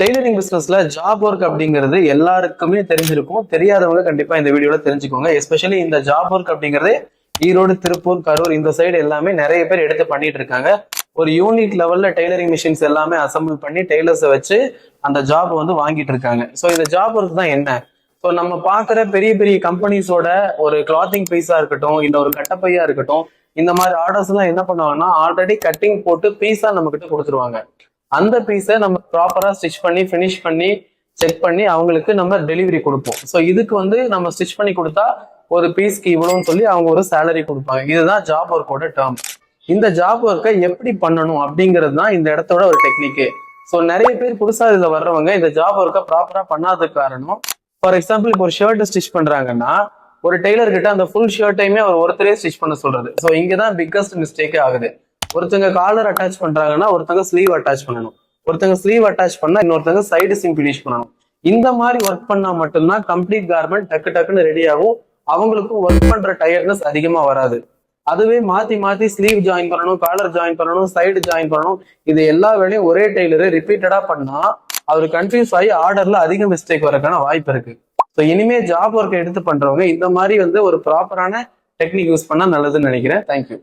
Tailoring பிசினஸ்ல job work அப்படிங்கிறது எல்லாருக்குமே தெரிஞ்சிருக்கும். தெரியாதவங்க கண்டிப்பா இந்த வீடியோல தெரிஞ்சுக்கோங்க. எஸ்பெஷலி இந்த ஜாப் ஒர்க் அப்படிங்கிறது ஈரோடு, திருப்பூர், கரூர் இந்த சைடு எல்லாமே நிறைய பேர் எடுத்து பண்ணிட்டு இருக்காங்க. ஒரு யூனிட் லெவல்ல டெய்லரிங் மிஷின்ஸ் எல்லாமே அசம்பிள் பண்ணி டெய்லர்ஸை வச்சு அந்த ஜாப் வந்து வாங்கிட்டு இருக்காங்க. ஸோ இந்த ஜாப் ஒர்க் தான் என்ன? ஸோ நம்ம பார்க்குற பெரிய பெரிய கம்பெனிஸோட ஒரு கிளாத்திங் பீஸா இருக்கட்டும், இல்லை ஒரு கட்டப்பையா இருக்கட்டும், இந்த மாதிரி ஆர்டர்ஸ் எல்லாம் என்ன பண்ணுவாங்கன்னா ஆல்ரெடி கட்டிங் போட்டு பீஸா நம்ம கிட்ட கொடுத்துருவாங்க. அந்த பீஸை நம்ம ப்ராப்பரா ஸ்டிச் பண்ணி ஃபினிஷ் பண்ணி செக் பண்ணி அவங்களுக்கு நம்ம டெலிவரி கொடுப்போம். ஸோ இதுக்கு வந்து நம்ம ஸ்டிச் பண்ணி கொடுத்தா ஒரு பீஸ்க்கு இவ்வளோன்னு சொல்லி அவங்க ஒரு சேலரி கொடுப்பாங்க. இதுதான் ஜாப் ஒர்க்கோட டேர்ம். இந்த ஜாப் ஒர்க்கை எப்படி பண்ணணும் அப்படிங்கிறது தான் இந்த இடத்தோட ஒரு டெக்னிக்கு. ஸோ நிறைய பேர் புதுசா இதுல வர்றவங்க இந்த ஜாப் ஒர்க்கை ப்ராப்பரா பண்ணாததுக்கு காரணம், ஃபார் எக்ஸாம்பிள் இப்போ ஒரு ஷர்ட் ஸ்டிச் பண்றாங்கன்னா ஒரு டெய்லர் கிட்ட அந்த ஃபுல் ஷர்ட்டையுமே அவர் ஒருத்தரே ஸ்டிச் பண்ண சொல்றது. ஸோ இங்கதான் பிக்கஸ்ட் மிஸ்டேக்கே ஆகுது. ஒருத்தங்க காலர் அட்டாச் பண்றாங்கன்னா ஒருத்தங்க ஸ்லீவ் அட்டாச் பண்ணணும், ஒருத்தங்க ஸ்லீவ் அட்டாச் பண்ணா இன்னொருத்தங்க சைடு சிம் பினிஷ் பண்ணணும். இந்த மாதிரி ஒர்க் பண்ணா மட்டும்தான் கம்ப்ளீட் கார்மெண்ட் டக்குன்னு ரெடி ஆகும். அவங்களுக்கும் ஒர்க் பண்ற டயர்ட்னஸ் அதிகமா வராது. அதுவே மாத்தி மாத்தி ஸ்லீவ் ஜாயின் பண்ணணும், காலர் ஜாயின் பண்ணணும், சைடு ஜாயின் பண்ணணும், இது எல்லா வேலையும் ஒரே டெய்லரு ரிப்பீட்டடா பண்ணா அவர் கன்ஃபியூஸ் ஆகி ஆர்டர்ல அதிக மிஸ்டேக் வரக்கான வாய்ப்பு இருக்கு. ஸோ இனிமே ஜாப் ஒர்க் எடுத்து பண்றவங்க இந்த மாதிரி வந்து ஒரு ப்ராப்பரான டெக்னிக் யூஸ் பண்ணா நல்லதுன்னு நினைக்கிறேன். தேங்க்யூ.